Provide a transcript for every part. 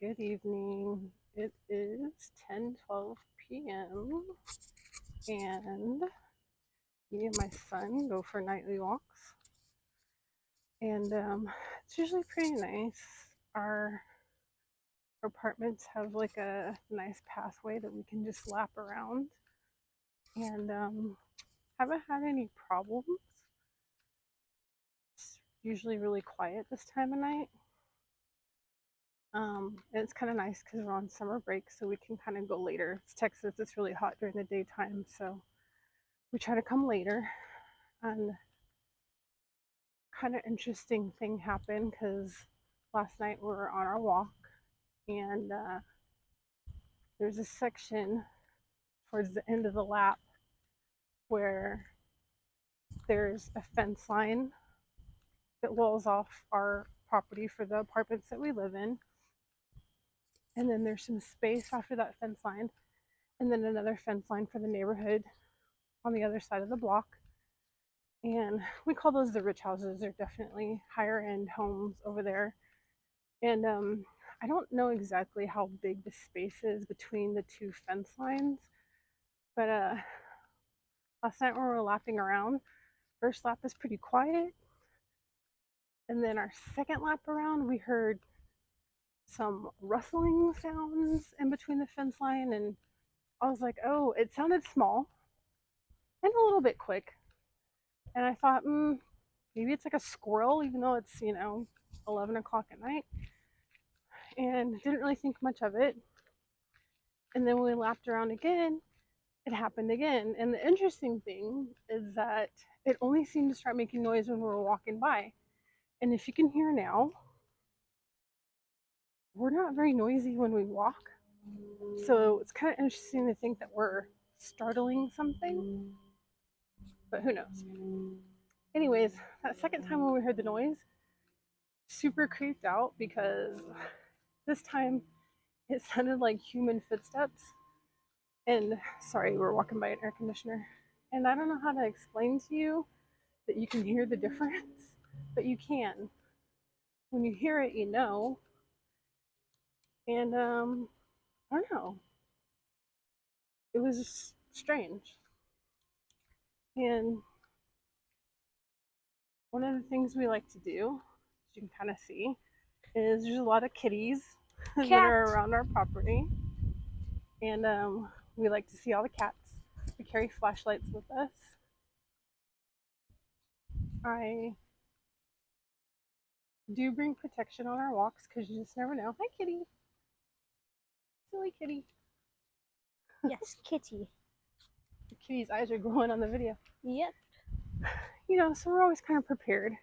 Good evening. It is 10:12 p.m. and me and my son go for nightly walks. And it's usually pretty nice. Our apartments have like a nice pathway that we can just lap around and haven't had any problems. It's usually really quiet this time of night. And it's kind of nice because we're on summer break, so we can kind of go later. It's Texas, it's really hot during the daytime, so we try to come later. And kind of interesting thing happened because last night we were on our walk, and there's a section towards the end of the lap where there's a fence line that walls off our property for the apartments that we live in. And then there's some space after that fence line, and then another fence line for the neighborhood on the other side of the block. And we call those the rich houses. They're definitely higher end homes over there. And I don't know exactly how big the space is between the two fence lines, but last night when we were lapping around, first lap was pretty quiet. And then our second lap around, we heard some rustling sounds in between the fence line. And I was like, oh, it sounded small and a little bit quick. And I thought, maybe it's like a squirrel, even though it's, 11 o'clock at night. And didn't really think much of it. And then when we lapped around again, it happened again. And the interesting thing is that it only seemed to start making noise when we were walking by. And if you can hear now, we're not very noisy when we walk. So it's kind of interesting to think that we're startling something, but who knows? Anyways, that second time when we heard the noise, super creeped out because this time it sounded like human footsteps. And sorry, we're walking by an air conditioner. And I don't know how to explain to you that you can hear the difference, but you can. When you hear it, you know. And I don't know. It was strange. And one of the things we like to do, as you can kind of see, is there's a lot of kitties that are around our property. And we like to see all the cats. We carry flashlights with us. I do bring protection on our walks because you just never know. Hi, kitty. Silly kitty. Yes, kitty. The kitty's eyes are glowing on the video. Yep. So we're always kind of prepared.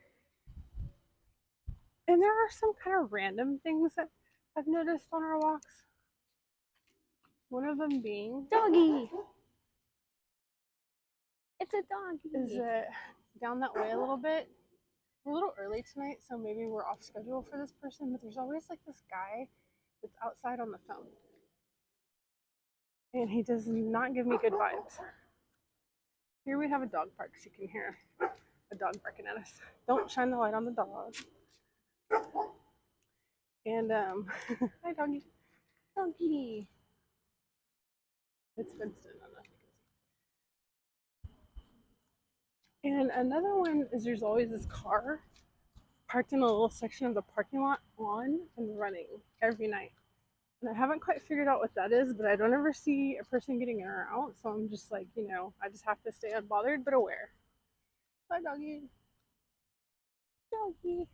And there are some kind of random things that I've noticed on our walks. One of them being Doggy. It's a doggy. is that down that way a little bit. We're a little early tonight, so maybe we're off schedule for this person, but there's always like this guy that's outside on the phone. And he does not give me good vibes. Here we have a dog park, so you can hear a dog barking at us. Don't shine the light on the dog. And hi doggy. Doggy. It's fenced in, I don't know if you can see. And another one is there's always this car parked in a little section of the parking lot on and running every night. And I haven't quite figured out what that is, but I don't ever see a person getting in or out. So I'm just like, I just have to stay unbothered but aware. Bye, doggy. Doggy.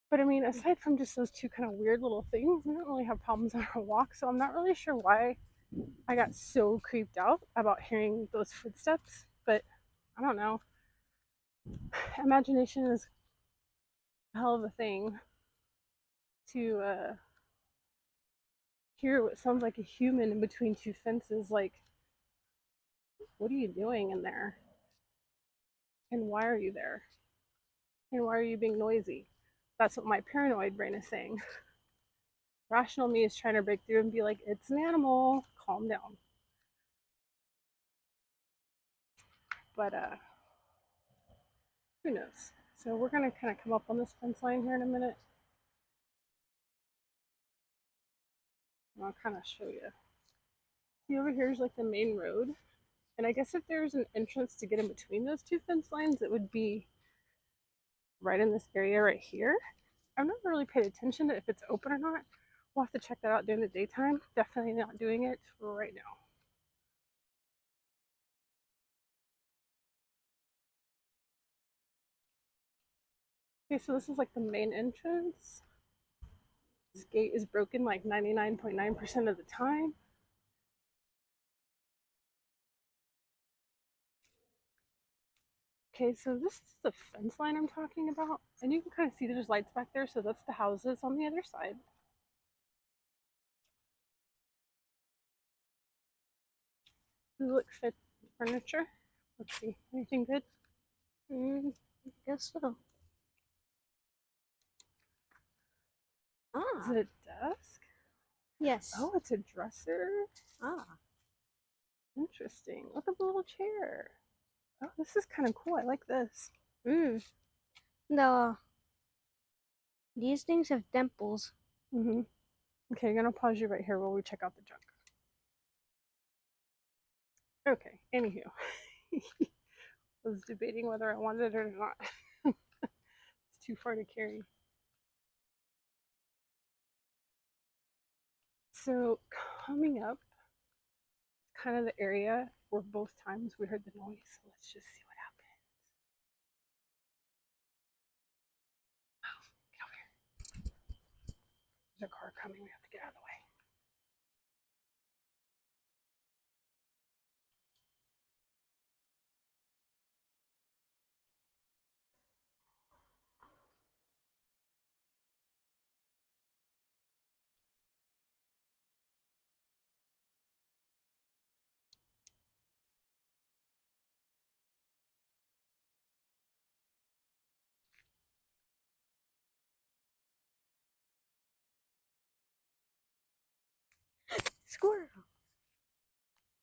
But I mean, aside from just those two kind of weird little things, we don't really have problems on our walk. So I'm not really sure why I got so creeped out about hearing those footsteps. But I don't know. Imagination is a hell of a thing to hear what sounds like a human in between two fences. Like, what are you doing in there? And why are you there? And why are you being noisy? That's what my paranoid brain is saying. Rational me is trying to break through and be like, it's an animal, calm down. But who knows? So we're gonna kind of come up on this fence line here in a minute. And I'll kind of show you. See, over here is like the main road. And I guess if there's an entrance to get in between those two fence lines, it would be right in this area right here. I've never really paid attention to if it's open or not. We'll have to check that out during the daytime. Definitely not doing it right now. Okay, so this is like the main entrance. This gate is broken like 99.9% of the time. Okay, so this is the fence line I'm talking about. And you can kind of see there's lights back there, so that's the houses on the other side. Does it look fit furniture? Let's see. Anything good? I guess so. Is it a desk? Yes. Oh, it's a dresser. Ah. Interesting. Look at the little chair. Oh, this is kind of cool. I like this. These things have dimples. Okay, I'm gonna pause you right here while we check out the junk. Okay, anywho. Was debating whether I wanted it or not. It's too far to carry. So coming up, kind of the area where both times we heard the noise. So let's just see what happens. Oh, get over here. There's a car coming. We have to get out of the way. Squirrel.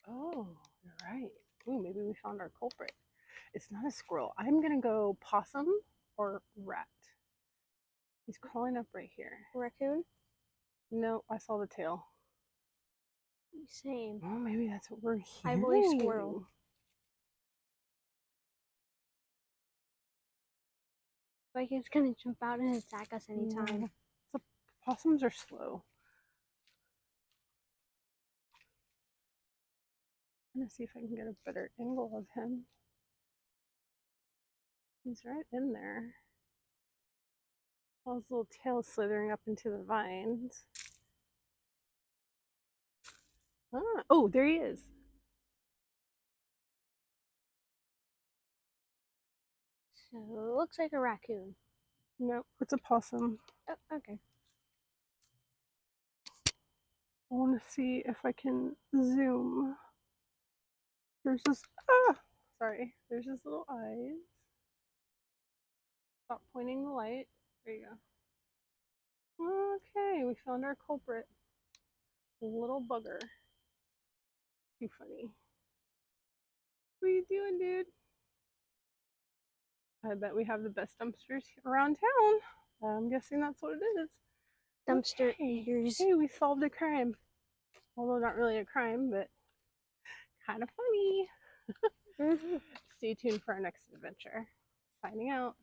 Oh, you're right. Ooh, maybe we found our culprit. It's not a squirrel. I'm gonna go possum or rat. He's crawling up right here. Raccoon? No, I saw the tail. Same. Oh, maybe that's what we're hearing. I believe squirrel. Like it's gonna jump out and attack us anytime. So possums are slow. I'm gonna see if I can get a better angle of him. He's right in there. All his little tail slithering up into the vines. Ah, oh, there he is. So it looks like a raccoon. No, it's a possum. Oh, okay. I want to see if I can zoom. There's this, sorry. There's his little eyes. Stop pointing the light. There you go. Okay, we found our culprit. Little bugger. Too funny. What are you doing, dude? I bet we have the best dumpsters around town. I'm guessing that's what it is. Dumpster eaters. Hey, we solved a crime. Although not really a crime, but kind of funny. Stay tuned for our next adventure. Signing out.